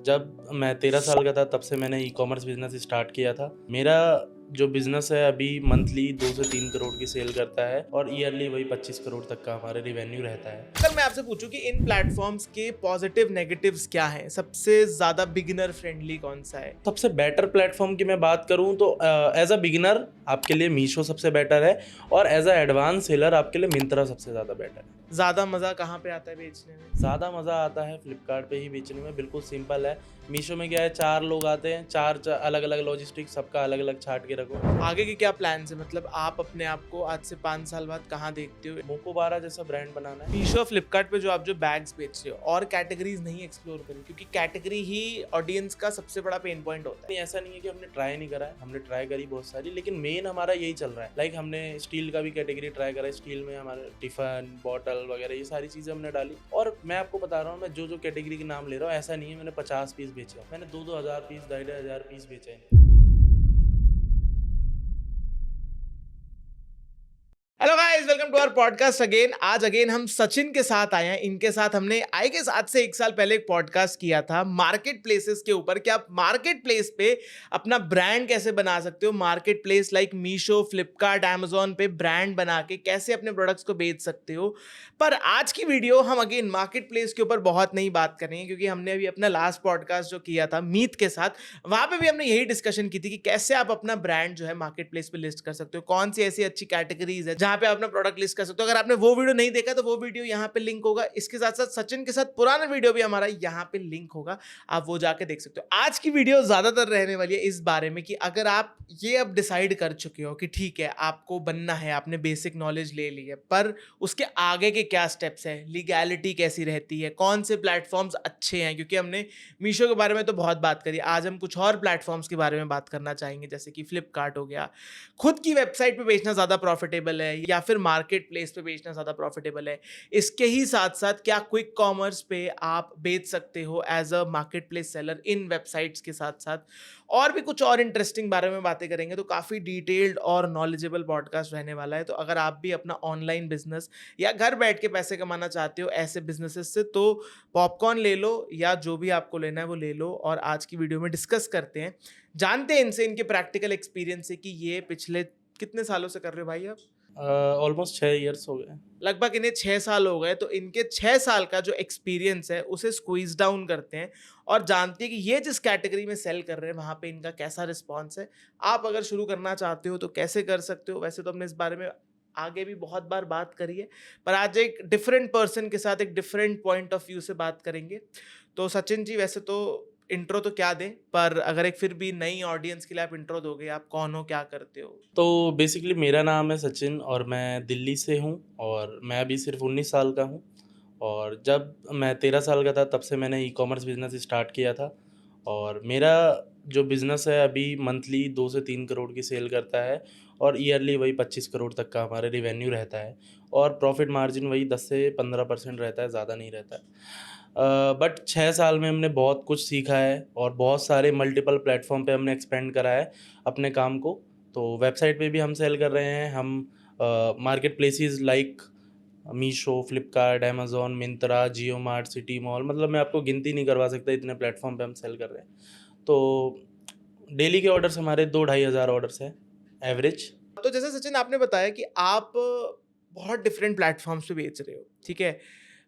जब मैं 13 साल का था तब से मैंने ई-कॉमर्स बिज़नेस स्टार्ट किया था। मेरा जो बिज़नेस है अभी मंथली 2 से 3 करोड़ की सेल करता है और ईयरली वही 25 करोड़ तक का हमारा रिवेन्यू रहता है। अगर मैं आपसे पूछूं कि इन प्लेटफॉर्म्स के पॉजिटिव नेगेटिव्स क्या हैं, सबसे ज्यादा बिगिनर फ्रेंडली कौन सा है? सबसे बेटर प्लेटफ़ॉर्म की मैं बात करूँ तो एज़ अ बिगिनर आपके लिए मीशो सबसे बेटर है और एज़ अ एडवांस सेलर आपके लिए मिंत्रा सबसे ज़्यादा बेटर है। ज्यादा मजा कहाँ पे आता है बेचने में? ज़्यादा मज़ा आता है फ्लिपकार्ट पे ही बेचने में, बिल्कुल सिंपल है। मीशो में क्या है 4 लोग आते हैं, 4 अलग-अलग लॉजिस्टिक सबका अलग-अलग छाँट के रखो। आगे के क्या प्लान्स है? मतलब आप अपने आप को आज से 5 साल बाद कहाँ देखते हो? मोकोबारा जैसा ब्रांड बनाना है। मीशो फ्लिपकार्ट पे जो बैग्स बेच रहे हो और कैटेगरीज नहीं एक्सप्लोर करी, क्योंकि कैटेगरी ही ऑडियंस का सबसे बड़ा पेन पॉइंट होता है। नहीं, ऐसा नहीं है कि हमने ट्राई नहीं करा है, हमने ट्राई करी बहुत सारी, लेकिन मेन हमारा यही चल रहा है। लाइक हमने स्टील का भी कैटेगरी ट्राई करा है, स्टील में हमारे टिफ़न, बॉटल वगैरह ये सारी चीज़ें हमने डाली। और मैं आपको बता रहा हूँ, मैं जो कैटेगरी के नाम ले रहा हूँ, ऐसा नहीं है मैंने 50 पीस बेचे हैं। मैंने 2-2 हज़ार पीस, 2,500 हज़ार पीस बेचे हैं। Hello guys, welcome to our podcast again. आज अगेन हम सचिन के साथ आए हैं। इनके साथ हमने आई गेस आज से 1 साल पहले एक पॉडकास्ट किया था मार्केट प्लेसेस के ऊपर कि आप मार्केट प्लेस पे अपना ब्रांड कैसे बना सकते हो। Market place like Meesho, Flipkart, Amazon पे ब्रांड बना के कैसे अपने प्रोडक्ट्स को बेच सकते हो। पर आज की वीडियो हम अगेन मार्केट प्लेस के ऊपर बहुत नहीं बात करेंगे, क्योंकि हमने अभी अपना लास्ट पॉडकास्ट जो किया था मीत के साथ, वहां पे भी हमने यही डिस्कशन की थी कि कैसे आप अपना ब्रांड जो है मार्केट प्लेस पे लिस्ट कर सकते हो, कौन सी ऐसी अच्छी कैटेगरीज है जहां पे आप अपना प्रोडक्ट लिस्ट कर सकते हो। अगर आपने वो वीडियो नहीं देखा तो वो वीडियो यहाँ पे लिंक होगा। इसके साथ साथ सचिन के साथ पुराना वीडियो भी हमारा यहाँ पे लिंक होगा, आप वो जाके देख सकते हो। आज की वीडियो ज्यादातर रहने वाली है इस बारे में कि अगर आप ये अब डिसाइड कर चुके हो कि ठीक है आपको बनना है, आपने बेसिक नॉलेज ले ली है, पर उसके आगे के क्या स्टेप्स है, लीगैलिटी कैसी रहती है, कौन से प्लेटफॉर्म्स अच्छे हैं, क्योंकि हमने मीशो के बारे में तो बहुत बात करी। आज हम कुछ और प्लेटफॉर्म्स के बारे में बात करना चाहेंगे, जैसे कि फ्लिपकार्ट हो गया। खुद की वेबसाइट पे बेचना ज़्यादा प्रॉफिटेबल है या फिर मार्केट प्लेस पे बेचना ज़्यादा प्रॉफिटेबल है? इसके ही साथ साथ क्या क्विक कॉमर्स पे आप बेच सकते हो as a marketplace seller इन वेबसाइट्स के साथ साथ? और भी कुछ और इंटरेस्टिंग बारे में बातें करेंगे। तो काफ़ी डिटेल्ड और नॉलेजेबल पॉडकास्ट रहने वाला है। तो अगर आप भी अपना ऑनलाइन बिजनेस या घर बैठ के पैसे कमाना चाहते हो ऐसे बिजनेसेस से, तो पॉपकॉर्न ले लो या जो भी आपको लेना है वो ले लो और आज की वीडियो में डिस्कस करते हैं। जानते हैं इनसे, इनके प्रैक्टिकल एक्सपीरियंस से कि ये पिछले कितने सालों से कर रहे हो भाई आप? ऑलमोस्ट 6 ईयर्स हो गए। लगभग इन्हें 6 साल हो गए। तो इनके 6 साल का जो एक्सपीरियंस है उसे स्क्वीज़ डाउन करते हैं और जानते हैं कि ये जिस कैटेगरी में सेल कर रहे हैं वहाँ पे इनका कैसा रिस्पॉन्स है। आप अगर शुरू करना चाहते हो तो कैसे कर सकते हो? वैसे तो हमने इस बारे में आगे भी बहुत बार बात करी है, पर आज एक डिफरेंट पर्सन के साथ एक डिफरेंट पॉइंट ऑफ व्यू से बात करेंगे। तो सचिन जी, वैसे तो इंट्रो तो क्या दें, पर अगर एक फिर भी नई ऑडियंस के लिए आप इंट्रो दोगे, आप कौन हो, क्या करते हो? तो बेसिकली मेरा नाम है सचिन और मैं दिल्ली से हूँ और मैं अभी सिर्फ़ 19 साल का हूँ। और जब मैं 13 साल का था तब से मैंने ई-कॉमर्स बिज़नेस स्टार्ट किया था और मेरा जो बिज़नेस है अभी मंथली 2 से 3 करोड़ की सेल करता है और ईयरली वही 25 करोड़ तक का हमारा रिवेन्यू रहता है और प्रॉफ़िट मार्जिन वही 10 से 15% रहता है, ज़्यादा नहीं रहता है। बट 6 साल में हमने बहुत कुछ सीखा है और बहुत सारे मल्टीपल प्लेटफ़ॉर्म पे हमने एक्सपेंड करा है अपने काम को। तो वेबसाइट पे भी हम सेल कर रहे हैं, हम market places like Meesho, Flipkart, Amazon, Myntra, Jio mart, city mall, मतलब मैं आपको गिनती नहीं करवा सकता इतने प्लेटफ़ॉर्म पे हम सेल कर रहे हैं। तो डेली के ऑर्डर्स हमारे 2 ढाई हज़ार ऑर्डर्स हैं एवरेज। तो जैसे सचिन आपने बताया कि आप बहुत डिफरेंट प्लेटफॉर्म्स पे बेच रहे हो, ठीक है?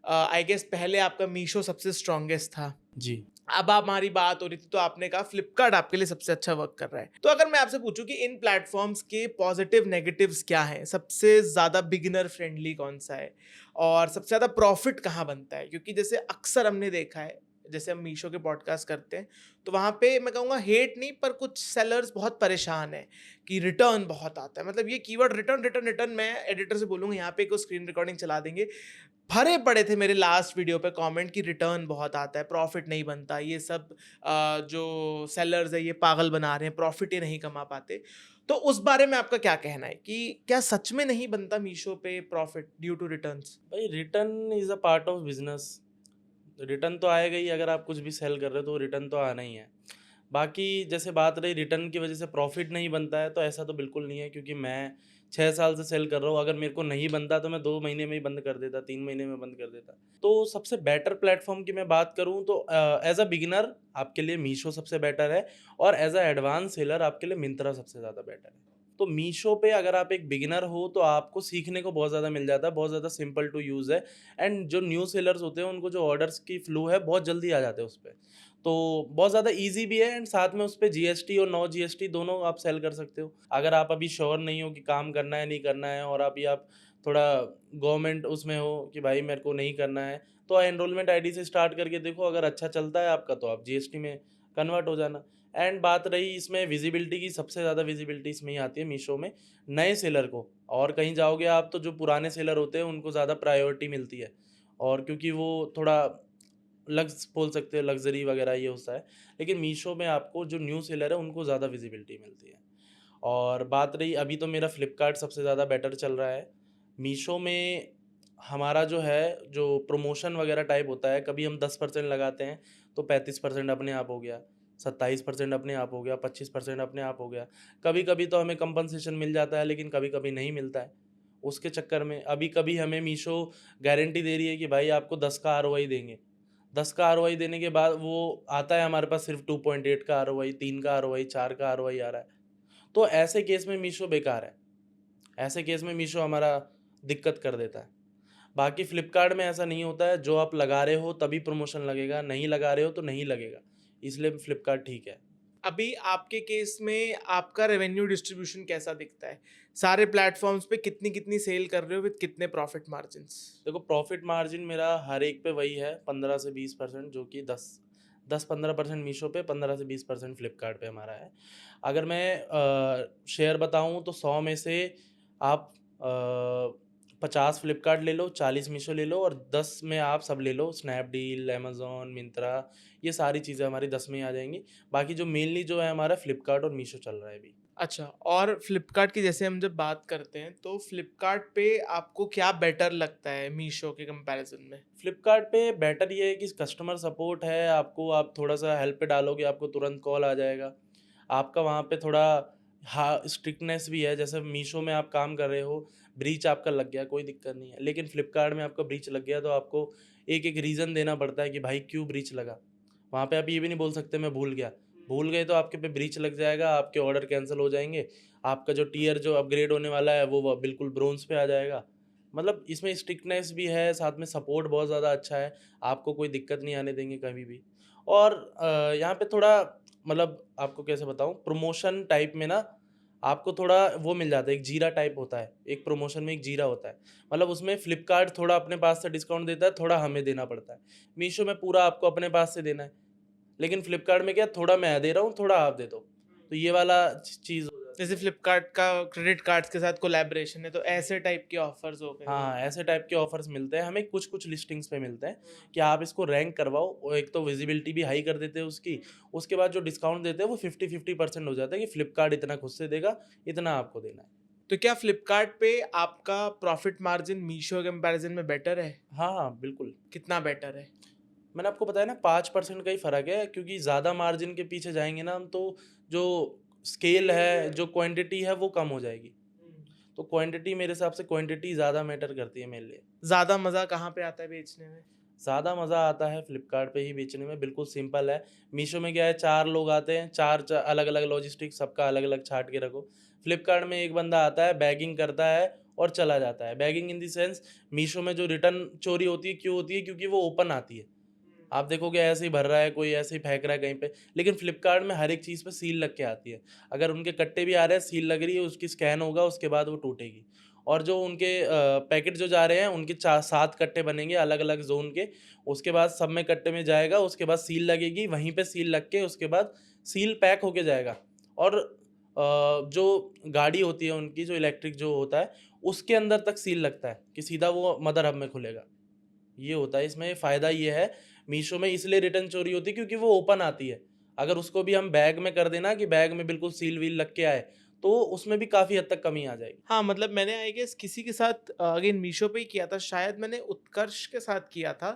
आई गेस पहले आपका मीशो सबसे स्ट्रॉन्गेस्ट था। जी। अब आप हमारी बात हो रही थी तो आपने कहा फ्लिपकार्ट आपके लिए सबसे अच्छा वर्क कर रहा है। तो अगर मैं आपसे पूछूं कि इन प्लेटफॉर्म्स के पॉजिटिव नेगेटिव्स क्या हैं, सबसे ज़्यादा बिगिनर फ्रेंडली कौन सा है और सबसे ज़्यादा प्रॉफिट कहाँ बनता है? क्योंकि जैसे अक्सर हमने देखा है, जैसे हम मीशो के पॉडकास्ट करते हैं तो वहाँ पे मैं कहूँगा हेट नहीं, पर कुछ सेलर्स बहुत परेशान हैं कि रिटर्न बहुत आता है। मतलब ये कीवर्ड रिटर्न रिटर्न रिटर्न, मैं एडिटर से बोलूँगा यहाँ पे को स्क्रीन रिकॉर्डिंग चला देंगे। भरे पड़े थे मेरे लास्ट वीडियो पे कमेंट कि रिटर्न बहुत आता है, प्रॉफिट नहीं बनता, ये सब जो सेलर्स है ये पागल बना रहे हैं, प्रॉफिट ही नहीं कमा पाते। तो उस बारे में आपका क्या कहना है कि क्या सच में नहीं बनता मीशो पे प्रॉफिट ड्यू टू रिटर्न्स? भाई return is a part of business. Return तो आएगा ही, अगर आप कुछ भी सेल कर रहे हो तो रिटर्न तो आना ही है। बाकी जैसे बात रही रिटर्न की वजह से प्रॉफिट नहीं बनता है, तो ऐसा तो बिल्कुल नहीं है, क्योंकि मैं 6 साल से सेल कर रहा हूँ, अगर मेरे को नहीं बनता तो मैं 2 महीने में ही बंद कर देता, 3 महीने में बंद कर देता। तो सबसे बेटर प्लेटफ़ॉर्म की मैं बात करूँ तो एज़ अ बिगिनर आपके लिए मीशो सबसे बेटर है, और एज़ अ एडवांस सेलर आपके लिए मिंत्रा सबसे ज़्यादा बेटर है। तो मीशो पे अगर आप एक बिगिनर हो तो आपको सीखने को बहुत ज़्यादा मिल जाता है, बहुत ज़्यादा सिंपल टू यूज़ है, एंड जो न्यू सेलर्स होते हैं उनको जो ऑर्डर्स की फ्लो है बहुत जल्दी आ जाते हैं उसपे। तो बहुत ज़्यादा ईज़ी भी है, एंड साथ में उसपे जीएसटी और नो जीएसटी दोनों आप सेल कर सकते हो। अगर आप अभी श्योर नहीं हो कि काम करना है, नहीं करना है, और अभी आप थोड़ा गवर्नमेंट उसमें हो कि भाई मेरे को नहीं करना है, तो एनरोलमेंट आईडी से स्टार्ट करके देखो, अगर अच्छा चलता है आपका तो आप जीएसटी में कन्वर्ट हो जाना। एंड बात रही इसमें विजिबिलिटी की, सबसे ज़्यादा विजिबिलिटी इसमें ही आती है मीशो में, नए सेलर को। और कहीं जाओगे आप तो जो पुराने सेलर होते हैं उनको ज़्यादा प्रायोरिटी मिलती है, और क्योंकि वो थोड़ा लग्स बोल सकते हो, लग्ज़री वगैरह ये होता है। लेकिन मीशो में आपको जो न्यू सेलर है उनको ज़्यादा विजिबिलिटी मिलती है। और बात रही, अभी तो मेरा फ्लिपकार्ट सबसे ज़्यादा बेटर चल रहा है। मीशो में हमारा जो है, जो प्रमोशन वगैरह टाइप होता है, कभी हम 10% लगाते हैं तो 35% अपने आप हो गया, 27% अपने आप हो गया, 25% अपने आप हो गया। कभी-कभी तो हमें कंपनसेशन मिल जाता है, लेकिन कभी-कभी नहीं मिलता है। उसके चक्कर में अभी कभी हमें मीशो गारंटी दे रही है कि भाई आपको 10 का आरओआई देंगे। 10 का आरओआई देने के बाद वो आता है हमारे पास सिर्फ़ 2.8 का आरओआई, 3 का आरओआई, 4 का आरओआई आ रहा है। तो ऐसे केस में मीशो बेकार है। ऐसे केस में मीशो हमारा दिक्कत कर देता है। बाकी फ्लिपकार्ट में ऐसा नहीं होता है, जो आप लगा रहे हो तभी प्रमोशन लगेगा, नहीं लगा रहे हो तो नहीं लगेगा। इसलिए फ्लिपकार्ट ठीक है। अभी आपके केस में आपका रेवेन्यू डिस्ट्रीब्यूशन कैसा दिखता है? सारे प्लेटफ़ॉर्म्स पे कितनी-कितनी सेल कर रहे हो विद कितने प्रॉफिट मार्जिन्स? देखो, प्रॉफ़िट मार्जिन मेरा हर एक पे वही है, 15 से 20%, जो कि 10-15% मीशो पे, 15 से 20% फ्लिपकार्ट पे हमारा है। अगर मैं शेयर बताऊँ तो 100 में से आप 50 फ्लिपकार्ट ले लो, 40 मीशो ले लो, और 10 में आप सब ले लो, स्नैपडील, अमेज़न, मिंत्रा, ये सारी चीज़ें हमारी 10 में ही आ जाएँगी। बाकी जो मेनली जो है हमारा फ्लिपकार्ट और मीशो चल रहा है अभी। अच्छा, और फ्लिपकार्ट की जैसे हम जब बात करते हैं, तो फ्लिपकार्ट पे आपको क्या बेटर लगता है मीशो के कंपैरिज़न में? फ्लिपकार्ट पे बेटर ये है कि कस्टमर सपोर्ट है, आपको आप थोड़ा-सा हेल्प पे डालोगे, आपको तुरंत कॉल आ जाएगा। आपका वहाँ पे थोड़ा स्ट्रिक्टनेस भी है, जैसे मीशो में आप काम कर रहे हो, ब्रीच आपका लग गया, कोई दिक्कत नहीं है। लेकिन फ्लिपकार्ट में आपका ब्रीच लग गया तो आपको एक-एक रीज़न देना पड़ता है कि भाई क्यों ब्रीच लगा? वहाँ पे आप ये भी नहीं बोल सकते मैं भूल गया। भूल गए तो आपके पे ब्रीच लग जाएगा, आपके ऑर्डर कैंसल हो जाएँगे, आपका जो टियर जो अपग्रेड होने वाला है वो बिल्कुल ब्रोंज़ पे आ जाएगा। मतलब इसमें स्ट्रिक्टनेस भी है, साथ में सपोर्ट बहुत ज़्यादा अच्छा है, आपको कोई दिक्कत नहीं आने देंगे कभी भी। और यहाँ पे थोड़ा, मतलब आपको कैसे बताऊँ, प्रमोशन टाइप में ना आपको थोड़ा वो मिल जाता है, एक जीरा टाइप होता है, एक प्रमोशन में एक जीरा होता है। मतलब उसमें फ्लिपकार्ट थोड़ा अपने पास से डिस्काउंट देता है, थोड़ा हमें देना पड़ता है। मीशो में पूरा आपको अपने पास से देना है, लेकिन फ्लिपकार्ट में क्या है, थोड़ा मैं दे रहा हूँ, थोड़ा आप दे दो। तो ये वाला चीज़ हो जाती जैसे है। फ्लिपकार्ट का क्रेडिट कार्ड्स के साथ कोलैबोरेशन है, तो ऐसे टाइप के ऑफर्स हो गए। हाँ, ऐसे टाइप के ऑफ़र्स मिलते हैं, हमें कुछ-कुछ लिस्टिंग्स पे मिलते हैं कि आप इसको रैंक करवाओ, और एक तो विज़िबिलिटी भी हाई कर देते हैं उसकी, उसके बाद जो डिस्काउंट देते हैं वो 50-50% हो जाता है कि फ्लिपकार्ट इतना खुद से देगा, इतना आपको देना है। तो क्या फ्लिपकार्ट पे आपका प्रॉफिट मार्जिन मीशो के कंपैरिजन में बेटर है? हाँ, हाँ, बिल्कुल। कितना बेटर है? मैंने आपको बताया ना, 5% का ही फ़र्क है, क्योंकि ज़्यादा मार्जिन के पीछे जाएँगे ना हम तो जो स्केल है, जो क्वांटिटी है वो कम हो जाएगी। तो क्वांटिटी, मेरे हिसाब से क्वांटिटी ज़्यादा मैटर करती है मेरे लिए। ज़्यादा मज़ा कहाँ पे आता है बेचने में? ज़्यादा मज़ा आता है फ्लिपकार्ट पे ही बेचने में, बिल्कुल सिंपल है। मीशो में क्या है, 4 लोग आते हैं, 4 अलग-अलग लॉजिस्टिक, सबका अलग-अलग छाँट के रखो। फ्लिपकार्ट में एक बंदा आता है, बैगिंग करता है और चला जाता है। Bagging in the sense, Meesho में जो रिटर्न चोरी होती है, क्यों होती है? क्योंकि वो ओपन आती है। आप देखोगे ऐसे ही भर रहा है, कोई ऐसे ही फेंक रहा है कहीं पे। लेकिन फ्लिपकार्ट में हर एक चीज़ पे सील लग के आती है। अगर उनके कट्टे भी आ रहे हैं, सील लग रही है, उसकी स्कैन होगा, उसके बाद वो टूटेगी। और जो उनके पैकेट जो जा रहे हैं, उनके 7 कट्टे बनेंगे अलग-अलग ज़ोन के। उसके बाद सब में कट्टे में जाएगा, उसके बाद सील लगेगी, वहीं पे सील लग के उसके बाद सील पैक होके जाएगा। और जो गाड़ी होती है उनकी, जो इलेक्ट्रिक जो होता है, उसके अंदर तक सील लगता है कि सीधा वो मदर हब में खुलेगा। ये होता है इसमें, फ़ायदा ये है, मीशो में इसलिए रिटर्न चोरी होती है क्योंकि वो ओपन आती है। अगर उसको भी हम बैग में कर दें ना, कि बैग में बिल्कुल सील-वील लग के आए, तो उसमें भी काफ़ी हद तक कमी आ जाएगी। हाँ, मतलब मैंने आई गेस किसी के साथ अगेन मीशो पे ही किया था, शायद मैंने उत्कर्ष के साथ किया था।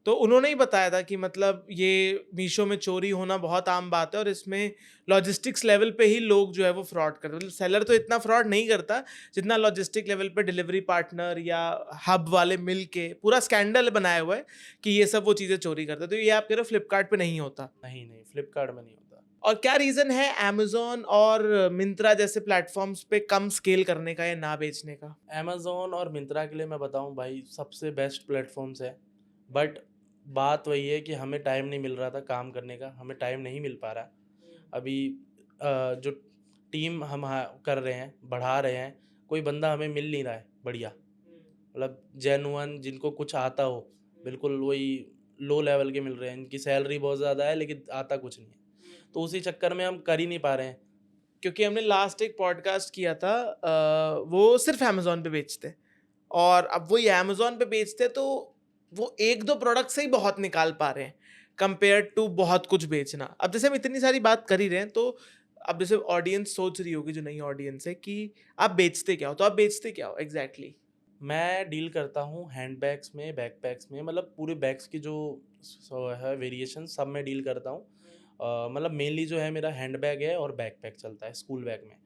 तो उन्होंने ही बताया था कि मतलब ये मीशो में चोरी होना बहुत आम बात है और इसमें लॉजिस्टिक्स लेवल पे ही लोग जो है वो फ्रॉड करते हैं। मतलब सेलर तो इतना फ्रॉड नहीं करता जितना लॉजिस्टिक लेवल पे डिलीवरी पार्टनर या हब वाले मिल के पूरा स्कैंडल बनाया हुआ है कि ये सब वो चीज़ें चोरी करते हैं। तो ये आप कह रहे हो फ्लिपकार्ट पे नहीं होता। नहीं, नहीं, फ्लिपकार्ट में नहीं होता। और क्या रीज़न है अमेज़न और मिंत्रा जैसे प्लेटफ़ॉर्म्स पे कम स्केल करने का या ना बेचने का? अमेज़न और मिंत्रा के लिए मैं बताऊँ भाई, सबसे बेस्ट प्लेटफ़ॉर्म्स है। बट बात वही है कि हमें टाइम नहीं मिल रहा था काम करने का, हमें टाइम नहीं मिल पा रहा। अभी जो टीम हम कर रहे हैं, बढ़ा रहे हैं, कोई बंदा हमें मिल नहीं रहा है बढ़िया। मतलब जेन्युइन जिनको कुछ आता हो, बिल्कुल वही लो लेवल के मिल रहे हैं। इनकी सैलरी बहुत ज़्यादा है लेकिन आता कुछ नहीं है। तो उसी चक्कर में हम कर ही नहीं पा रहे हैं। क्योंकि हमने लास्ट एक पॉडकास्ट किया था, वो सिर्फ अमेज़न पे बेचते और अब वही अमेज़न पे बेचते तो वो 1-2 प्रोडक्ट से ही बहुत निकाल पा रहे हैं कंपेयर टू बहुत कुछ बेचना। अब जैसे हम इतनी सारी बात कर ही रहे हैं तो अब जैसे ऑडियंस सोच रही होगी, जो नई ऑडियंस है, कि आप बेचते क्या हो? तो आप बेचते क्या हो एग्ज़ैक्टली? मैं डील करता हूँ हैंडबैग्स में, बैकपैक्स में, मतलब पूरे बैग्स की जो है वेरिएशन सब में डील करता हूँ। मतलब मेनली जो है मेरा हैंडबैग है और बैकपैक चलता है स्कूल बैग में।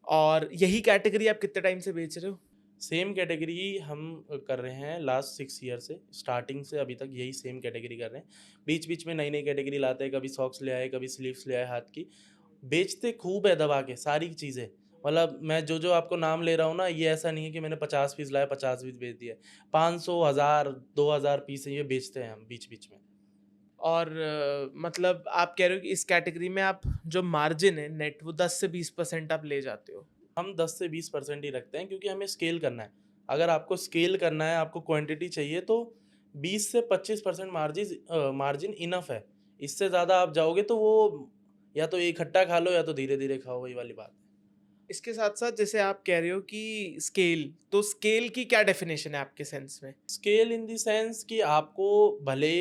और यही कैटेगरी आप कितने टाइम से बेच रहे हो? सेम कैटेगरी हम कर रहे हैं लास्ट 6 ईयर से, स्टार्टिंग से अभी तक यही सेम कैटेगरी कर रहे हैं। बीच-बीच में नई-नई कैटेगरी लाते हैं, कभी सॉक्स ले आए, कभी स्लीव्स ले आए हाथ की। बेचते खूब है दबा के सारी चीज़ें। मतलब मैं जो-जो आपको नाम ले रहा हूँ ना, ये ऐसा नहीं है कि मैंने 50 पीस लाए, 50 पीस बेच दिए। 500, 1000, 2000 पीस ये बेचते हैं हम बीच-बीच में। और मतलब आप कह रहे हो कि इस कैटेगरी में आप जो मार्जिन है नेट वो 10 से 20% आप ले जाते हो। हम 10 से 20% ही रखते हैं क्योंकि हमें स्केल करना है। अगर आपको स्केल करना है, आपको क्वांटिटी चाहिए तो 20 से 25% मार्जिन इनफ है। इससे ज़्यादा आप जाओगे तो वो या तो इकट्ठा खा लो या तो धीरे-धीरे खाओ, वही वाली बात है। इसके साथ-साथ जैसे आप कह रहे हो कि स्केल, तो स्केल की क्या डेफिनेशन है आपके सेंस में? स्केल इन द सेंस कि आपको भले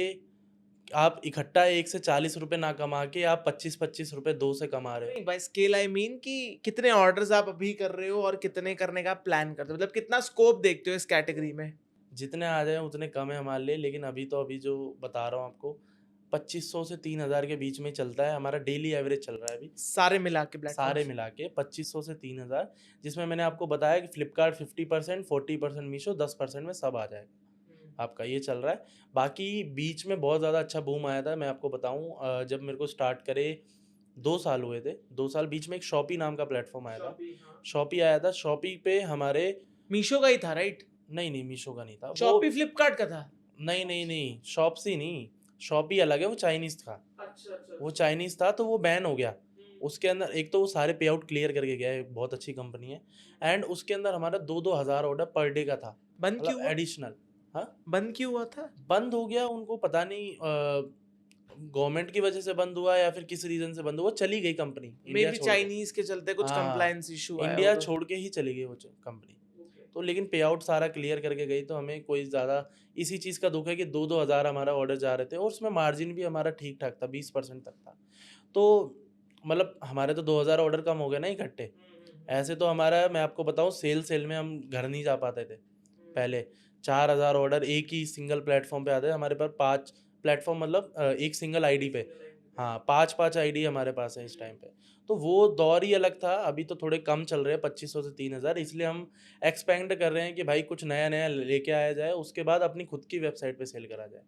आप इकट्ठा 1 से ₹40 ना कमा के आप ₹25-25 2 से कमा रहे हो। नहीं, बाय स्केल आई मीन कि कितने ऑर्डर्स आप अभी कर रहे हो और कितने करने का प्लान करते हो? मतलब कितना स्कोप देखते हो इस कैटेगरी में? जितने आ जाएँ उतने कम है हमारे लिए, लेकिन अभी जो बता रहा हूँ आपको 2500 से 3000 के बीच में ही चलता है, हमारा डेली एवरेज चल रहा है अभी। सारे मिला के सारे प्लेटफ़ॉर्म्स? मिला के 2500 से 3000, जिसमें मैंने आपको बताया कि फ्लिपकार्ट 50%, 40% मीशो, 10% में सब आ जाएगा। आपका ये चल रहा है। बाकी बीच में बहुत ज़्यादा अच्छा बूम आया था, मैं आपको बताऊँ जब मेरे को स्टार्ट करे 2 साल हुए थे। 2 साल बीच में एक शॉपी नाम का प्लेटफ़ॉर्म आया था। शॉपी, हाँ। शॉपी आया था, शॉपी पे हमारे मीशो का ही था, राइट? नहीं, नहीं मीशो का नहीं था। वो शॉपी फ्लिपकार्ट का था? नहीं, नहीं, नहीं, शॉप्सी नहीं, शॉपी अलग है, वो चाइनीज़ था। अच्छा, अच्छा, वो अच्छा। चाइनीज़ था तो वो बैन हो गया। हुँ। उसके अंदर एक तो वो सारे पे आउट क्लियर करके गया है, बहुत अच्छी कंपनी है एंड उसके अंदर हमारा 2-2 हज़ार ऑर्डर पर डे का था, बंद मतलब क्यों हुआ? एडिशनल। हाँ, बंद क्यों हुआ था? बंद हो गया उनको पता नहीं गवर्नमेंट की वजह से बंद हुआ या फिर किस रीज़न से बंद हुआ, चली गई कंपनी मे इंडिया बी छोड़ के। चाइनीज़ के चलते कुछ हाँ, कंप्लायंस इश्यू आया इंडिया होगा। छोड़ के ही चली गई वो कंपनी। ओके। तो लेकिन पे आउट सारा क्लियर करके गई तो हमें कोई ज़्यादा इसी चीज़ का दुःख है कि 2-2 हज़ार हमारा ऑर्डर जा रहे थे और उसमें मार्जिन भी हमारा ठीक-ठाक था, 20% तक था। तो मतलब हमारे तो 2000 ऑर्डर कम हो गए ना इकट्ठे। ऐसे तो हमारा मैं आपको बताऊँ सेल में हम घर नहीं जा पाते थे। पहले 4000 ऑर्डर एक ही सिंगल प्लेटफ़ॉर्म पे आते थे। हमारे पास 5 प्लेटफ़ॉर्म मतलब एक सिंगल आईडी पे। हाँ, 5-5 आईडी हमारे पास है इस टाइम पे। तो वो दौर ही अलग था, अभी तो थोड़े कम चल रहे हैं 2500 से 3000 इसलिए हम एक्सपेंड कर रहे हैं कि भाई कुछ नया-नया लेके आया जाए, उसके बाद अपनी खुद की वेबसाइट पे सेल करा जाए।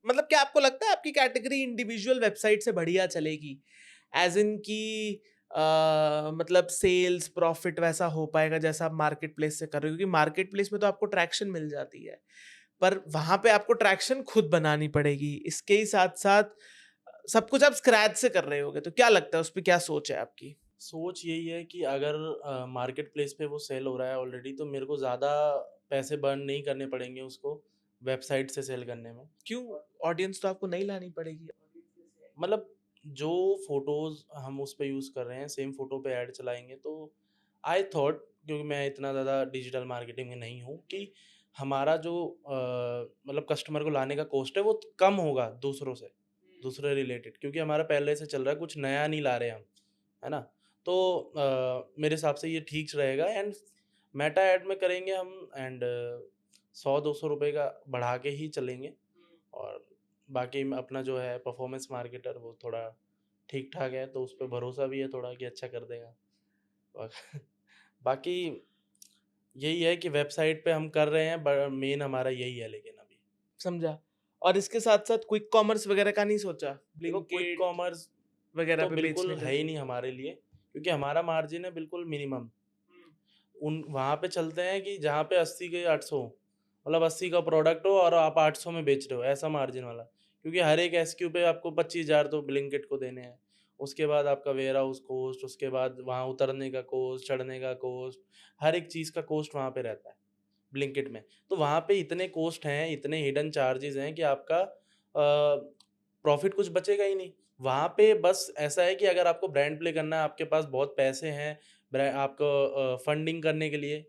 मतलब क्या आपको लगता है आपकी कैटेगरी इंडिविजुअल वेबसाइट से बढ़िया चलेगी? ऐज़ इन कि मतलब सेल्स, प्रॉफिट वैसा हो पाएगा जैसा आप मार्केट प्लेस से कर रहे हो? क्योंकि मार्केट प्लेस में तो आपको ट्रैक्शन मिल जाती है, पर वहाँ पे आपको ट्रैक्शन खुद बनानी पड़ेगी। इसके ही साथ-साथ सब कुछ आप स्क्रैच से कर रहे होगे, तो क्या लगता है उस पे क्या सोच है आपकी? सोच यही है कि अगर मार्केट प्लेस पे वो सेल हो रहा है ऑलरेडी तो मेरे को ज़्यादा पैसे बर्न नहीं करने पड़ेंगे उसको वेबसाइट से सेल करने में। क्यों? ऑडियंस तो आपको नहीं लानी पड़ेगी। मतलब जो फ़ोटोज़ हम उस पे यूज़ कर रहे हैं सेम फ़ोटो पे ऐड चलाएँगे तो आई थॉट क्योंकि मैं इतना ज़्यादा डिजिटल मार्केटिंग में नहीं हूँ कि हमारा जो मतलब कस्टमर को लाने का कॉस्ट है वो कम होगा दूसरों से, दूसरे रिलेटेड क्योंकि हमारा पहले से चल रहा है कुछ नया नहीं ला रहे हम, है ना? तो मेरे हिसाब से ये ठीक रहेगा एंड मेटा ऐड में करेंगे हम एंड 100-200 रुपए का बढ़ा के ही चलेंगे और बाकी अपना जो है परफॉर्मेंस मार्केटर वो थोड़ा ठीक ठाक है, तो उस पर भरोसा भी है थोड़ा कि अच्छा कर देगा। और बाकी यही है कि वेबसाइट पे हम कर रहे हैं, मेन हमारा यही है लेकिन अभी। समझा। और इसके साथ-साथ क्विक कॉमर्स वगैरह का नहीं सोचा? देखो क्विक ब्लिंकिट कॉमर्स वगैरह तो पे बिल्कुल बेचने है का? ही नहीं हमारे लिए, क्योंकि हमारा मार्जिन है बिल्कुल मिनिमम। हुँ। उन वहाँ पे चलते हैं कि जहाँ पे 80 के 800 मतलब 80 का प्रोडक्ट हो और आप 800 में बेच रहे हो, ऐसा मार्जिन वाला। क्योंकि हर एक एसक्यू पे आपको 25,000 तो ब्लिंकिट को देने हैं। उसके बाद आपका वेयर हाउस कॉस्ट, उसके बाद वहाँ उतरने का कॉस्ट, चढ़ने का कॉस्ट, हर एक चीज़ का कॉस्ट वहाँ पे रहता है ब्लिंकिट में। तो वहाँ पे इतने कॉस्ट हैं, इतने हिडन चार्जेज़ हैं कि आपका प्रॉफ़िट कुछ बचेगा ही नहीं। वहाँ पे बस ऐसा है कि अगर आपको ब्रांड प्ले करना है, आपके पास बहुत पैसे हैं, आपको फंडिंग करने के लिए,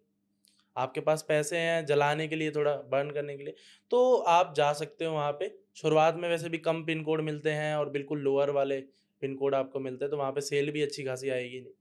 आपके पास पैसे हैं जलाने के लिए, थोड़ा बर्न करने के लिए, तो आप जा सकते हो वहाँ पे। शुरुआत में वैसे भी कम पिन कोड मिलते हैं और बिल्कुल लोअर वाले पिन कोड आपको मिलते हैं, तो वहाँ पे सेल भी अच्छी खासी आएगी नहीं।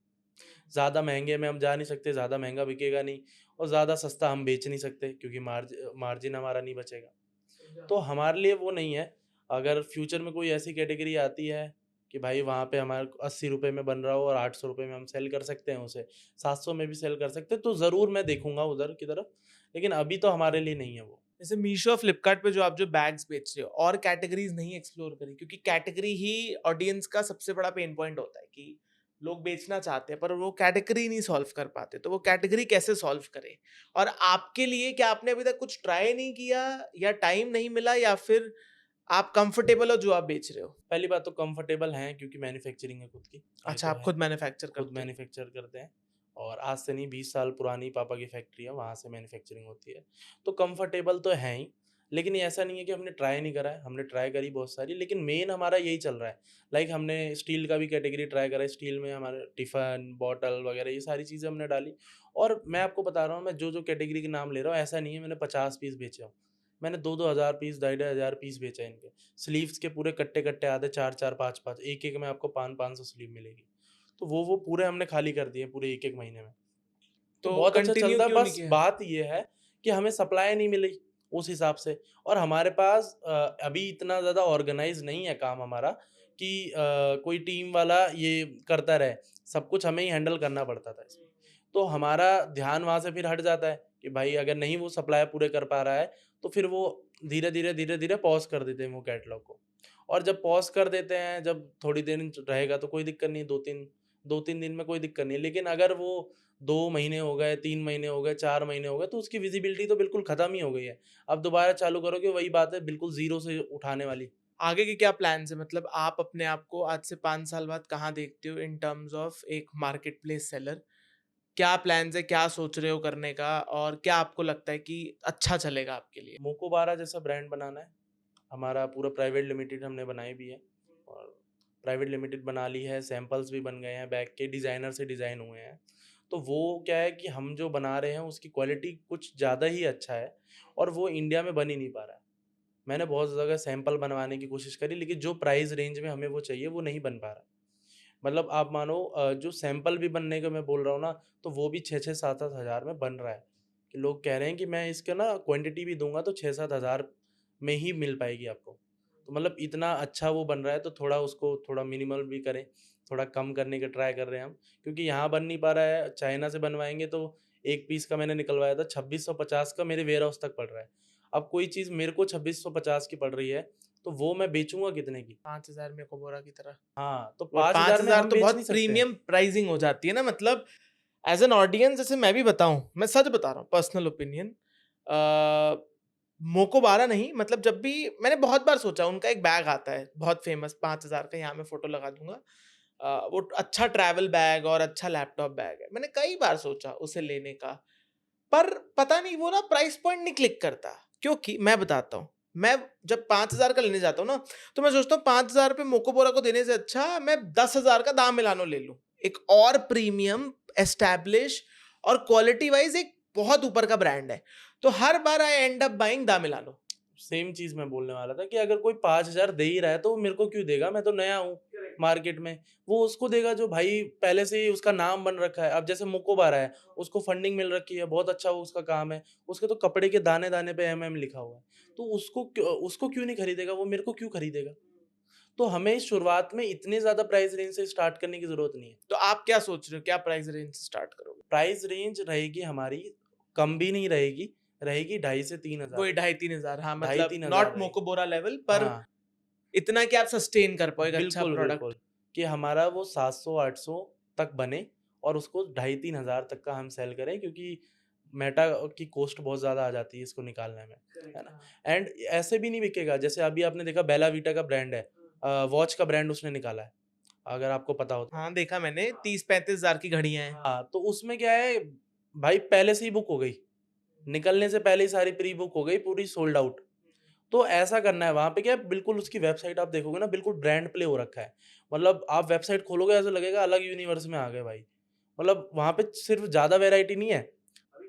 ज़्यादा महँगे में हम जा नहीं सकते, ज़्यादा महँगा बिकेगा नहीं, और ज़्यादा सस्ता हम बेच नहीं सकते क्योंकि मार्जिन हमारा नहीं बचेगा। तो हमारे लिए वो नहीं है। अगर फ्यूचर में कोई ऐसी कैटेगरी आती है कि भाई वहाँ पे हमारे को ₹80 में बन रहा हो और ₹800 में हम सेल कर सकते हैं उसे, 700 में भी सेल कर सकते हैं, तो ज़रूर मैं देखूँगा उधर की तरफ, लेकिन अभी तो हमारे लिए नहीं है वो। जैसे मीशो और फ्लिपकार्ट पे जो आप जो बैग्स बेच रहे हो और कैटेगरीज नहीं एक्सप्लोर करी, क्योंकि कैटेगरी ही ऑडियंस का सबसे बड़ा पेन पॉइंट होता है कि लोग बेचना चाहते हैं पर वो कैटेगरी नहीं सॉल्व कर पाते, तो वो कैटेगरी कैसे सॉल्व करें? और आपके लिए क्या आपने अभी तक कुछ ट्राई नहीं किया, या टाइम नहीं मिला, या फिर आप कंफर्टेबल हो जो आप बेच रहे हो? पहली बात तो कंफर्टेबल हैं क्योंकि मैन्युफैक्चरिंग है खुद की, ये अच्छा, तो आप है। खुद मैन्युफैक्चर खुद करते हो? मैन्युफैक्चर करते हैं और आज से नहीं 20 साल पुरानी पापा की फैक्ट्री है, वहाँ से मैन्युफैक्चरिंग होती है। तो कंफर्टेबल तो हैं ही, लेकिन ये ऐसा नहीं है कि हमने ट्राई नहीं करा है, हमने ट्राई करी बहुत सारी, लेकिन मेन हमारा यही चल रहा है। लाइक हमने स्टील का भी कैटेगरी ट्राई करा है, स्टील में हमारे टिफ़िन, बॉटल वगैरह ये सारी चीज़ें हमने डाली, और मैं आपको बता रहा हूँ, मैं जो-जो कैटेगरी के नाम ले रहा हूँ, ऐसा नहीं है मैंने 50 पीस बेचे हों। मैंने 2-2 हज़ार पीस, ढाई-ढाई हज़ार पीस बेचे हैं इनके। स्लीव्स के पूरे कट्टे-कट्टे आते 4-4, 5-5, एक-एक में आपको 500-500 स्लीव मिलेगी। तो वो पूरे हमने खाली कर दिए पूरे 1-1 महीने में। तो तो बहुत अच्छा कंटिन्यू चलता है, क्यों नहीं बस किया? बात ये है कि हमें सप्लाई नहीं मिली उस हिसाब से, और हमारे पास अभी इतना ज़्यादा ऑर्गनाइज़ नहीं है काम हमारा कि कोई टीम वाला ये करता रहे, सब कुछ हमें ही हैंडल करना पड़ता था इसमें। तो हमारा ध्यान वहाँ से फिर हट जाता है कि भाई अगर नहीं वो सप्लाई पूरे कर पा रहा है, तो फिर वो धीरे-धीरे, धीरे-धीरे पॉज़ कर देते हैं वो कैटलॉग को। और जब पॉज़ कर देते हैं, जब थोड़ी देर रहेगा तो कोई दिक्कत नहीं, 2-3 दिन में कोई दिक्कत नहीं है। लेकिन अगर वो 2 महीने हो गए, 3 महीने हो गए, 4 महीने हो गए, तो उसकी विज़िबिलिटी तो बिल्कुल ख़त्म ही हो गई है। अब दोबारा चालू करोगे वही बात है, बिल्कुल ज़ीरो से उठाने वाली। आगे के क्या प्लान्स है? मतलब आप अपने आप को आज से 5 साल बाद कहाँ देखते हो इन टर्म्स ऑफ एक मार्केट प्लेस सेलर? क्या प्लान्स है? क्या सोच रहे हो करने का? और क्या आपको लगता है कि अच्छा चलेगा आपके लिए? मोकोबारा जैसा ब्रांड बनाना है। हमारा पूरा प्राइवेट लिमिटेड हमने बनाई भी है, और प्राइवेट लिमिटेड बना ली है, सैंपल्स भी बन गए हैं, बैग के डिज़ाइनर से डिज़ाइन हुए हैं। तो वो क्या है कि हम जो बना रहे हैं उसकी क्वालिटी कुछ ज़्यादा ही अच्छा है, और वो इंडिया में बन ही नहीं पा रहा है। मैंने बहुत जगह सैंपल बनवाने की कोशिश करी, लेकिन जो प्राइस रेंज में हमें वो चाहिए वो नहीं बन पा रहा। मतलब आप मानो जो सैंपल भी बनने का मैं बोल रहा हूँ ना, तो वो भी 6-6 7-7 हज़ार में बन रहा है। कि लोग कह रहे हैं कि मैं इसका ना क्वांटिटी भी दूँगा तो 6-7 हज़ार में ही मिल पाएगी आपको। तो मतलब इतना अच्छा वो बन रहा है, तो थोड़ा उसको थोड़ा मिनिमल भी करें, थोड़ा कम करने का ट्राई कर रहे हैं हम। क्योंकि यहाँ बन नहीं पा रहा है, चाइना से बनवाएँगे तो 1 पीस का मैंने निकलवाया था 2650 का मेरे वेयरहाउस तक पड़ रहा है। अब कोई चीज़ मेरे को 2650 की पड़ रही है, तो वो मैं बेचूँगा कितने की? 5,000 में कोबोरा की तरह। हाँ, तो और 5000 में 5,000 हम तो बेच बहुत नहीं सकते हैं। प्रीमियम प्राइसिंग हो जाती है ना, मतलब एज़ एन ऑडियंस, जैसे मैं भी बताऊँ, मैं सच बता रहा हूँ, पर्सनल ओपिनियन, मोकोबारा नहीं, मतलब जब भी मैंने बहुत बार सोचा, उनका एक बैग आता है बहुत फेमस 5,000 का, यहाँ मैं फ़ोटो लगा दूँगा। वो अच्छा ट्रैवल बैग और अच्छा लैपटॉप बैग है। मैंने कई बार सोचा उसे लेने का, पर पता नहीं वो ना प्राइस पॉइंट नहीं क्लिक करता। क्योंकि मैं बताता हूँ, मैं जब 5,000 का लेने जाता हूँ ना, तो मैं सोचता हूँ 5,000 पे मोकोबोरा को देने से अच्छा मैं 10,000 का दाम मिलानो ले लूँ। एक और प्रीमियम, एस्टैब्लिश और क्वालिटी वाइज़ एक बहुत ऊपर का ब्रांड है। तो हर बार आई एंड अप बाइंग दा मिलानो। सेम चीज़ मैं बोलने वाला था कि अगर कोई 5000 दे ही रहा है, तो वो मेरे को क्यों देगा? मैं तो नया हूँ। मार्केट में, वो उसको देगा जो भाई पहले से ही उसका नाम बन रखा है। अब जैसे मोकोबारा है, उसको फंडिंग मिल रखी है, बहुत अच्छा वो उसका काम है, उसके तो कपड़े के दाने-दाने पे एमएम लिखा हुआ है। तो उसको क्यों नहीं खरीदेगा, वो मेरे को क्यों खरीदेगा? तो हमें शुरुआत में इतने ज़्यादा प्राइस रेंज से स्टार्ट करने की ज़रूरत नहीं है। तो आप क्या सोच रहे हो, क्या प्राइस रेंज से स्टार्ट करोगे? प्राइस रेंज रहेगी हमारी, कम भी नहीं रहेगी, रहेगी 2,500 से 3,000, वही 2,500-3,000, हाँ, ढाई मतलब 3,000 नॉट रहेगी। मोकोबोरा लेवल, पर हाँ, इतना कि आप सस्टेन कर पाओ एक अच्छा बिल्कुल, प्रोडक्ट। बिल्कुल, कि हमारा वो 700-800 तक बने और उसको 2,500-3,000 तक का हम सेल करें, क्योंकि मेटा की कॉस्ट बहुत ज़्यादा आ जाती है इसको निकालने में, है ना? हाँ। एंड ऐसे भी नहीं बिकेगा, जैसे अभी आपने देखा बेला वीटा का ब्रांड है, वॉच का ब्रांड उसने निकाला है, अगर आपको पता हो तो। हाँ, देखा मैंने, 30-35 हज़ार की घड़ियां हैं। हाँ, तो उसमें क्या है भाई, पहले से ही बुक हो गई, निकलने से पहले ही सारी प्री बुक हो गई, पूरी सोल्ड आउट। तो ऐसा करना है, वहाँ पे क्या है, बिल्कुल उसकी वेबसाइट आप देखोगे ना, बिल्कुल ब्रांड प्ले हो रखा है। मतलब आप वेबसाइट खोलोगे, ऐसा लगेगा अलग यूनिवर्स में आ गए भाई। मतलब वहाँ पे सिर्फ ज़्यादा वैरायटी नहीं है,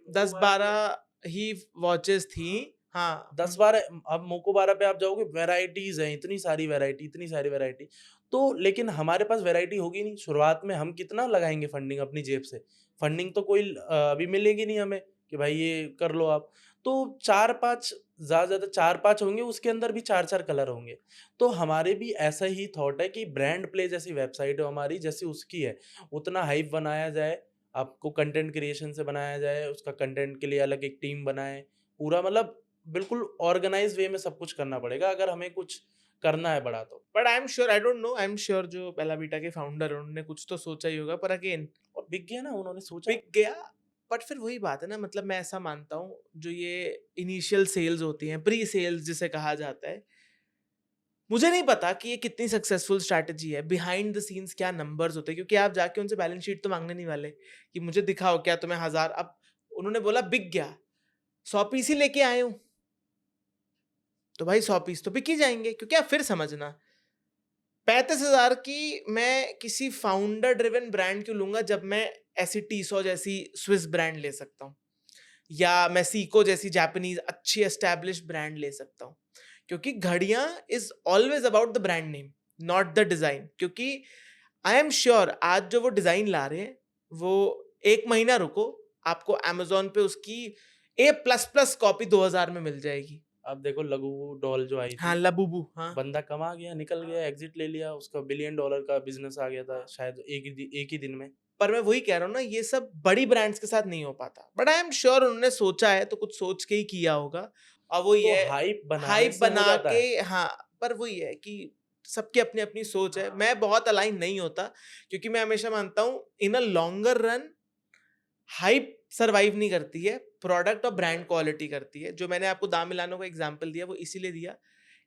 10-12 ही वॉचेस थी। हाँ। 10-12, अब मोकोबारा पे आप जाओगे, वैराइटीज़ हैं, इतनी सारी वैराइटी, इतनी सारी वैराइटी। तो लेकिन हमारे पास वैराइटी होगी नहीं, शुरुआत में हम कितना लगाएँगे फंडिंग अपनी जेब से? फंडिंग तो कोई अभी मिलेगी नहीं हमें कि भाई ये कर लो आप। तो 4-5, ज़्यादा से ज़्यादा 4-5 होंगे, उसके अंदर भी 4-4 कलर होंगे। तो हमारे भी ऐसा ही थॉट है कि ब्रांड प्ले जैसी वेबसाइट हो हमारी, जैसी उसकी है, उतना हाइप बनाया जाए, आपको कंटेंट क्रिएशन से बनाया जाए, उसका कंटेंट के लिए अलग एक टीम बनाएँ, पूरा मतलब बिल्कुल ऑर्गेनाइज़ वे में सब कुछ करना पड़ेगा, अगर हमें कुछ करना है बड़ा तो। But I am sure, I don't know, I am sure जो बेला वीटा के फाउंडर हैं उन्होंने कुछ तो सोचा ही होगा, पर अगेन और बिक गया ना, उन्होंने सोचा। बिक गया। बट फिर वही बात है ना, मतलब मैं ऐसा मानता हूँ, जो ये इनिशियल सेल्स होती हैं, प्री सेल्स जिसे कहा जाता है, मुझे नहीं पता कि ये कितनी सक्सेसफुल स्ट्रैटेजी है, बिहाइंड द सीन्स क्या नंबर्स होते हैं, क्योंकि आप जाके उनसे बैलेंस शीट तो मांगने नहीं वाले कि मुझे दिखाओ क्या तुम्हें 1000, अब उन्होंने बोला बिक गया, 100 पीस ही लेके आए हूँ, तो भाई 100 पीस तो बिक ही जाएंगे, क्योंकि आप फिर समझना, 35,000 की मैं किसी फाउंडर ड्रिवन ब्रांड क्यों लूंगा, जब मैं ऐसी टीसो जैसी स्विस ब्रांड ले सकता हूँ, या मैं सीको जैसी जापानीज अच्छी एस्टैब्लिश ब्रांड ले सकता हूँ, क्योंकि घड़ियां is always about the brand name, not the design. क्योंकि आई एम श्योर आज जो वो डिजाइन ला रहे हैं, वो 1 महीना रुको, आपको अमेजोन पे उसकी A++ कॉपी 2000 में मिल जाएगी। अब देखो लघु डॉल जो आई हाँ, थी, लबूबू, हाँ। बंदा कमा गया, निकल गया, एग्ज़िट ले लिया, उसका बिलियन डॉलर का बिज़नेस आ गया था शायद एक ही दिन में। पर मैं वही कह रहा हूँ ना, ये सब बड़ी ब्रांड्स के साथ नहीं हो पाता, बट आई एम श्योर उन्होंने सोचा है तो कुछ सोच के ही किया होगा, और वो तो ये हाइप बनाने हाइप से हो बना जाता के, है। हाँ। पर वही है कि सबकी अपनी अपनी सोच है, मैं बहुत अलाइन नहीं होता, क्योंकि मैं हमेशा मानता हूँ in a longer run hype survive नहीं करती है, प्रोडक्ट और ब्रांड क्वालिटी करती है। जो मैंने आपको दाम मिलानो का एग्जांपल दिया, वो इसीलिए दिया,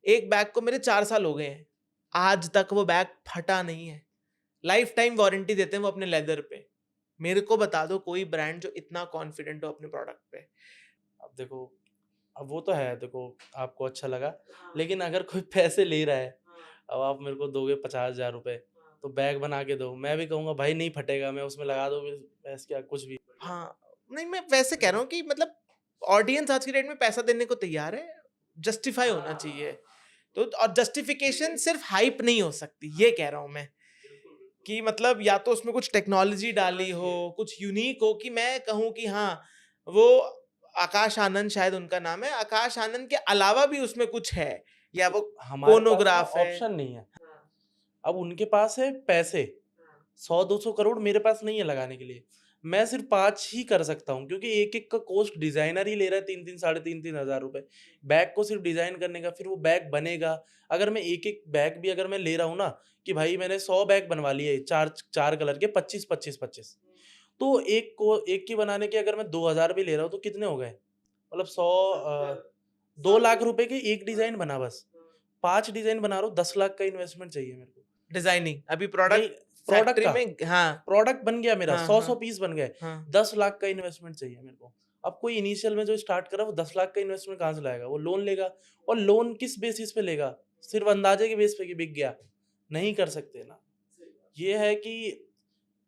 एक बैग को मेरे 4 साल हो गए हैं, आज तक वो बैग फटा नहीं है, लाइफ टाइम वारंटी देते हैं वो अपने लेदर पे। मेरे को बता दो कोई ब्रांड जो इतना कॉन्फिडेंट हो अपने प्रोडक्ट पे। अब देखो, अब वो तो है, देखो आपको अच्छा लगा, लेकिन अगर कोई पैसे ले रहा है, अब आप मेरे को दोगे 50,000 रुपए, तो बैग बना के दो, मैं भी कहूँगा भाई नहीं फटेगा, मैं उसमें लगा दो बस क्या कुछ भी। हाँ, नहीं मैं वैसे कह रहा हूँ कि मतलब ऑडियंस आज की डेट में पैसा देने को तैयार है, जस्टिफाई होना चाहिए। तो और जस्टिफिकेशन सिर्फ हाइप नहीं हो सकती, ये कह रहा हूँ मैं, कि मतलब या तो उसमें कुछ टेक्नोलॉजी डाली हो, कुछ यूनिक हो, कि मैं कहूँ कि हाँ, वो आकाश आनंद शायद उनका नाम है, आकाश आनंद के अलावा भी उसमें कुछ है, या वो हमारे पास ना फोनोग्राफ है। ऑप्शन नहीं है, अब उनके पास है पैसे, 100-200 करोड़ मेरे पास नहीं है लगाने के लिए। मैं सिर्फ़ 5 ही कर सकता हूँ, क्योंकि एक-एक का कॉस्ट डिज़ाइनर ही ले रहा है 3-3 साढ़े 3-3 हज़ार रुपए। बैग को सिर्फ़ डिज़ाइन करने का, फिर वो बैग बनेगा। अगर मैं एक-एक बैग भी अगर मैं ले रहा हूँ ना, कि भाई मैंने 100 बैग बनवा लिए 4 कलर के 25-25-25, तो एक की बनाने के अगर मैं 2,000 भी ले रहा हूँ तो कितने हो गए? मतलब 2 लाख रुपए के 1 डिज़ाइन बना बस। 5 डिज़ाइन बना रहा हूँ, 10 लाख का इन्वेस्टमेंट चाहिए मेरे को। डिजाइनिंग अभी नहीं, प्रोडक्ट प्रोडक्ट फैक्ट्री का। में, हाँ। प्रोडक्ट बन गया मेरा, हाँ, 100-100 हाँ, पीस बन गए, हाँ। 10 लाख का इन्वेस्टमेंट चाहिए मेरे को। अब कोई इनिशियल में जो स्टार्ट कर रहा है वो 10 लाख का इन्वेस्टमेंट कहाँ से लाएगा? वो लोन लेगा, और लोन किस बेसिस पे लेगा? सिर्फ़ अंदाज़े के बेस पे कि बिक गया, नहीं कर सकते ना। ये है कि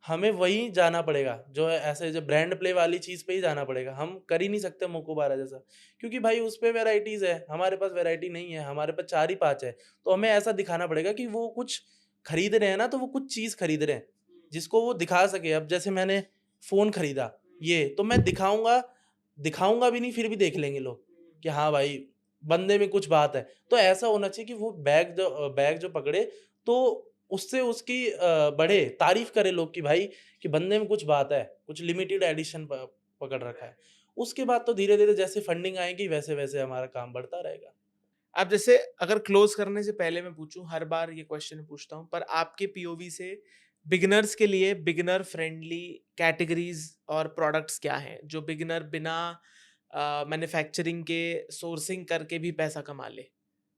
हमें वहीं जाना पड़ेगा, जो है ऐसे जो ब्रांड प्ले वाली चीज़ पे ही जाना पड़ेगा। हम कर ही नहीं सकते मोकोबारा जैसा, क्योंकि भाई उस पे वैराइटीज़ है, हमारे पास वैराइटी नहीं है, हमारे पास 4 ही 5 है। तो हमें ऐसा दिखाना पड़ेगा कि वो कुछ खरीद रहे हैं ना, तो वो कुछ चीज़ खरीद रहे हैं जिसको वो दिखा सके। अब जैसे मैंने फ़ोन खरीदा, ये तो मैं दिखाऊँगा भी नहीं, फिर भी देख लेंगे लोग कि हाँ भाई, बंदे में कुछ बात है। तो ऐसा होना चाहिए कि वो बैग जो पकड़े, तो उससे उसकी बढ़े, तारीफ़ करे लोग कि भाई, कि बंदे में कुछ बात है, कुछ लिमिटेड एडिशन पकड़ रखा है। उसके बाद तो धीरे-धीरे जैसे फंडिंग आएगी, वैसे-वैसे हमारा काम बढ़ता रहेगा। अब जैसे अगर क्लोज करने से पहले मैं पूछूं, हर बार ये क्वेश्चन पूछता हूं, पर आपके पीओवी से बिगिनर्स के लिए बिगिनर फ्रेंडली कैटेगरीज और प्रोडक्ट्स क्या हैं जो बिगिनर बिना मैन्युफैक्चरिंग के सोर्सिंग करके भी पैसा कमा ले,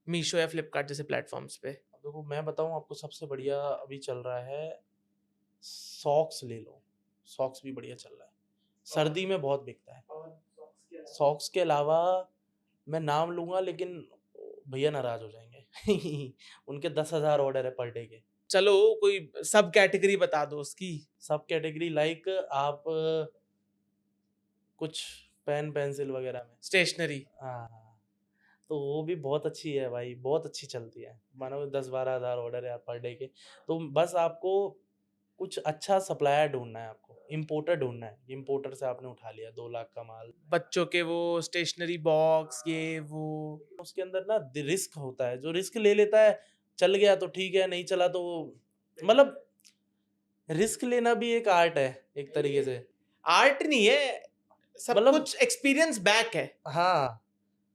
मीशो या फ्लिपकार्ट जैसे प्लेटफॉर्म्स पे? अब देखो, मैं बताऊँ आपको, सबसे बढ़िया अभी चल रहा है, सॉक्स ले लो, सॉक्स भी बढ़िया चल रहा है। सर्दी में बहुत बिकता है। सॉक्स के अलावा मैं नाम लूँगा, लेकिन भैया नाराज़ हो जाएँगे। उनके 10,000 ऑर्डर है पर डे के। चलो कोई सब कैटेगरी बता दो उसकी। सब कैटेगरी लाइक आप कुछ पेन पेंसिल वगैरह में। स्टेशनरी। हाँ, हाँ। तो वो भी बहुत अच्छी है भाई, बहुत अच्छी चलती है। मानो 10-12 हज़ार ऑर्डर है यार पर डे के। तो बस आपको कुछ अच्छा सप्लायर ढूँढना है आपको, इम्पोर्टर ढूँढना है। इम्पोर्टर से आपने उठा लिया 2 लाख का माल। बच्चों के वो स्टेशनरी बॉक्स, ये वो। उसके अंदर ना रिस्क होता है, जो रिस्क ले लेता है, चल गया तो ठीक है, नहीं चला तो मतलब रिस्क लेना भी एक आर्ट है, एक तरीके से। आर्ट नहीं है, सब मतलब कुछ एक्सपीरियंस बैक है। हाँ,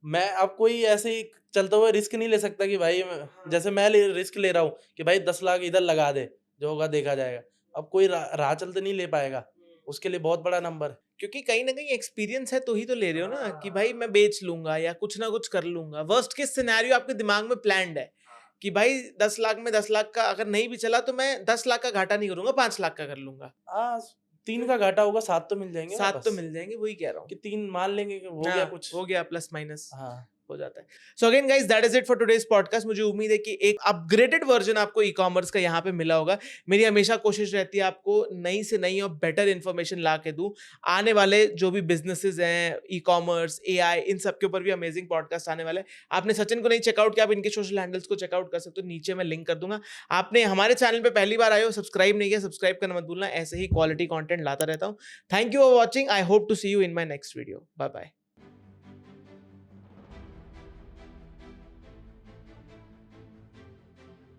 मैं अब कोई ऐसे ही चलते हुए रिस्क नहीं ले सकता कि भाई जैसे मैं रिस्क ले रहा हूँ कि भाई 10 लाख इधर लगा दे, जो होगा देखा जाएगा। अब कोई राह चलते नहीं ले पाएगा, उसके लिए बहुत बड़ा नंबर। क्योंकि कहीं ना कहीं एक्सपीरियंस है तो ही तो ले रहे हो ना, कि भाई मैं बेच लूंगा या कुछ ना कुछ कर लूंगा। वर्स्ट केस सिनेरियो आपके दिमाग में प्लान्ड है कि भाई 10 लाख में 10 लाख का अगर नहीं भी चला तो मैं 10 लाख का घाटा नहीं करूंगा, 5 लाख का कर लूंगा। 3 का घाटा होगा, 7 तो मिल जाएंगे ना, 7 तो बस मिल जाएंगे, वही कह रहा हूँ। कि 3 मान लेंगे कि हो गया कुछ। हो गया, प्लस माइनस हाँ। हो जाता है। So again guys, that is it for today's podcast. मुझे उम्मीद है कि एक अपग्रेडेड वर्जन आपको ई कॉमर्स का यहाँ पे मिला होगा। मेरी हमेशा कोशिश रहती है आपको नई से नई और बेटर इन्फॉर्मेशन ला के दूं। आने वाले जो भी बिजनेसेस हैं, ई कॉमर्स, एआई, इन सब के ऊपर भी अमेजिंग पॉडकास्ट आने वाले हैं। आपने सचिन को नहीं चेकआउट किया, आप इनके सोशल हैंडल्स को चेकआउट कर सकते हो, नीचे मैं लिंक कर दूंगा। आपने हमारे चैनल पे पहली बार आए हो, सब्सक्राइब नहीं किया, सब्सक्राइब करना मत भूलना। ऐसे ही क्वालिटी कंटेंट लाता रहता हूँ। Thank you for watching. I hope to see you in my next video. Bye bye.